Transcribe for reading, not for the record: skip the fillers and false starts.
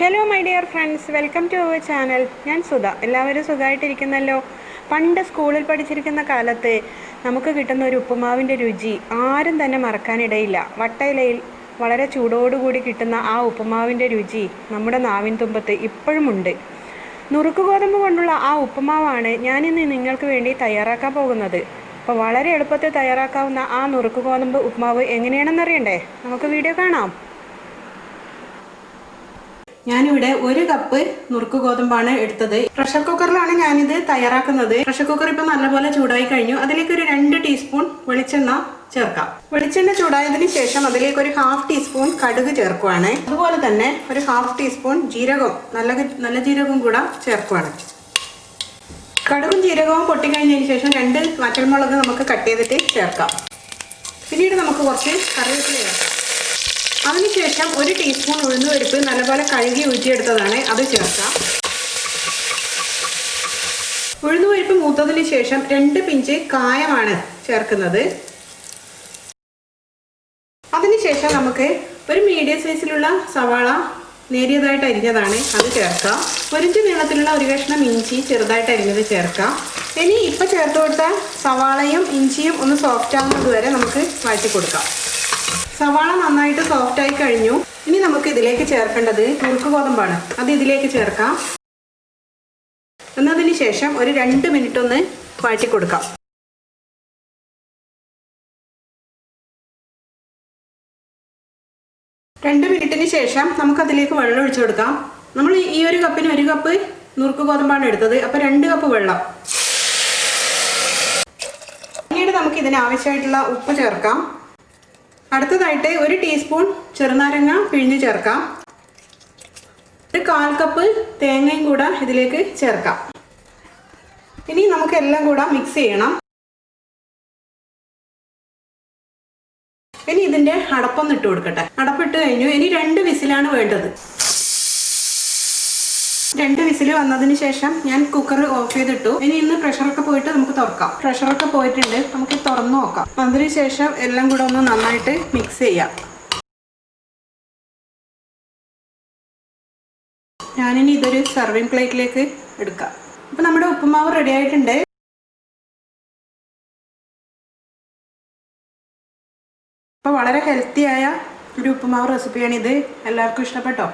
Hello my dear friends, welcome to our channel. ഞാൻ സുധ. എല്ലാവരും സുഖമായിട്ടിരിക്കുന്നല്ലോ. പണ്ട് സ്കൂളിൽ പഠിച്ചിരിക്കുന്ന കാലത്ത് നമുക്ക് കിട്ടുന്ന ഒരു ഉപ്പുമാവിൻ്റെ രുചി ആരും തന്നെ മറക്കാനിടയില്ല. വട്ടയിലയിൽ വളരെ ചൂടോടുകൂടി കിട്ടുന്ന ആ ഉപ്പുമാവിൻ്റെ രുചി നമ്മുടെ നാവിൻ തുമ്പത്ത് ഇപ്പോഴുമുണ്ട്. നുറുക്ക് ഗോതമ്പ് കൊണ്ടുള്ള ആ ഉപ്പുമാവാണ് ഞാനിന്ന് നിങ്ങൾക്ക് വേണ്ടി തയ്യാറാക്കാൻ പോകുന്നത്. അപ്പോൾ വളരെ എളുപ്പത്തിൽ തയ്യാറാക്കാവുന്ന ആ നുറുക്ക് ഗോതമ്പ് ഉപ്പുമാവ് എങ്ങനെയാണെന്നറിയണ്ടേ? നമുക്ക് വീഡിയോ കാണാം. ഞാനിവിടെ 1 കപ്പ് നുറുക്ക് ഗോതമ്പാണ് എടുത്തത്. പ്രഷർ കുക്കറിലാണ് ഞാനിത് തയ്യാറാക്കുന്നത്. പ്രഷർ കുക്കർ ഇപ്പം നല്ലപോലെ ചൂടായി കഴിഞ്ഞു. അതിലേക്ക് ഒരു 2 ടീസ്പൂൺ വെളിച്ചെണ്ണ ചേർക്കാം. വെളിച്ചെണ്ണ ചൂടായതിനു ശേഷം അതിലേക്ക് ഒരു 1/2 ടീസ്പൂൺ കടുക് ചേർക്കുവാണ്. അതുപോലെ തന്നെ ഒരു 1/2 ടീസ്പൂൺ ജീരകം, നല്ല ജീരകം കൂടെ ചേർക്കുവാണ്. കടുകും ജീരകവും പൊട്ടിക്കഴിഞ്ഞതിന് ശേഷം 2 വറ്റൽമുളക് നമുക്ക് കട്ട് ചെയ്തിട്ട് ചേർക്കാം. പിന്നീട് നമുക്ക് കുറച്ച് കറിവേപ്പില ചേർക്കാം. അതിനുശേഷം 1 ടീസ്പൂൺ ഉഴുന്നുപരിപ്പ് നല്ലപോലെ കഴുകി ഊറ്റിയെടുത്തതാണ്, അത് ചേർക്കാം. ഉഴുന്നുപരിപ്പ് മൂത്തതിന് ശേഷം 2 പിഞ്ച് കായമാണ് ചേർക്കുന്നത്. അതിനുശേഷം നമുക്ക് ഒരു മീഡിയം സൈസിലുള്ള സവാള നേരിയതായിട്ട് അരിഞ്ഞതാണ്, അത് ചേർക്കാം. 1 ഇഞ്ച് നീളത്തിലുള്ള ഒരു കഷ്ണം ഇഞ്ചി ചെറുതായിട്ട് അരിഞ്ഞത് ചേർക്കാം. ഇനി ഇപ്പം ചേർത്ത് കൊടുത്ത സവാളയും ഇഞ്ചിയും ഒന്ന് സോഫ്റ്റ് ആകുന്നത് വരെ നമുക്ക് വഴറ്റി കൊടുക്കാം. സവാള നന്നായിട്ട് സോഫ്റ്റായി കഴിഞ്ഞു. ഇനി നമുക്ക് ഇതിലേക്ക് ചേർക്കേണ്ടത് നുറുക്ക് ഗോതമ്പാണ്. അത് ഇതിലേക്ക് ചേർക്കാം. എന്നതിന് ശേഷം ഒരു 2 മിനിറ്റ് ഒന്ന് വഴറ്റി കൊടുക്കാം. രണ്ട് മിനിറ്റിന് ശേഷം നമുക്കതിലേക്ക് വെള്ളം ഒഴിച്ചു കൊടുക്കാം. നമ്മൾ ഈ ഒരു കപ്പിന് 1 കപ്പ് നുറുക്ക് ഗോതമ്പാണ് എടുത്തത്, അപ്പോൾ 2 കപ്പ് വെള്ളം. പിന്നീട് നമുക്ക് ഇതിന് ആവശ്യമായിട്ടുള്ള ഉപ്പ് ചേർക്കാം. അടുത്തതായിട്ട് 1 ടീസ്പൂൺ ചെറുനാരങ്ങ പിഴിഞ്ഞ് ചേർക്കാം. ഒരു 1/4 കപ്പ് തേങ്ങയും കൂടെ ഇതിലേക്ക് ചേർക്കാം. ഇനി നമുക്ക് എല്ലാം കൂടെ മിക്സ് ചെയ്യണം. ഇനി ഇതിൻ്റെ അടപ്പൊന്ന് ഇട്ട് കൊടുക്കട്ടെ. അടപ്പിട്ട് കഴിഞ്ഞു. ഇനി 2 വിസിലാണ് വേണ്ടത്. 2 വിസിൽ വന്നതിന് ശേഷം ഞാൻ കുക്കർ ഓഫ് ചെയ്തിട്ടു. ഇനി ഇന്ന് പ്രഷറൊക്കെ പോയിട്ട് നമുക്ക് തുറക്കാം. പ്രഷറൊക്കെ പോയിട്ടുണ്ട്, നമുക്ക് തുറന്നു നോക്കാം. അതിന് ശേഷം എല്ലാം കൂടെ ഒന്ന് നന്നായിട്ട് മിക്സ് ചെയ്യാം. ഞാനിനി ഇതൊരു സർവിങ് പ്ലേറ്റിലേക്ക് എടുക്കാം. അപ്പം നമ്മുടെ ഉപ്പുമാവ് റെഡി ആയിട്ടുണ്ട്. അപ്പോൾ വളരെ ഹെൽത്തിയായ ഒരു ഉപ്പുമാവ് റെസിപ്പിയാണിത്. എല്ലാവർക്കും ഇഷ്ടപ്പെട്ടോ?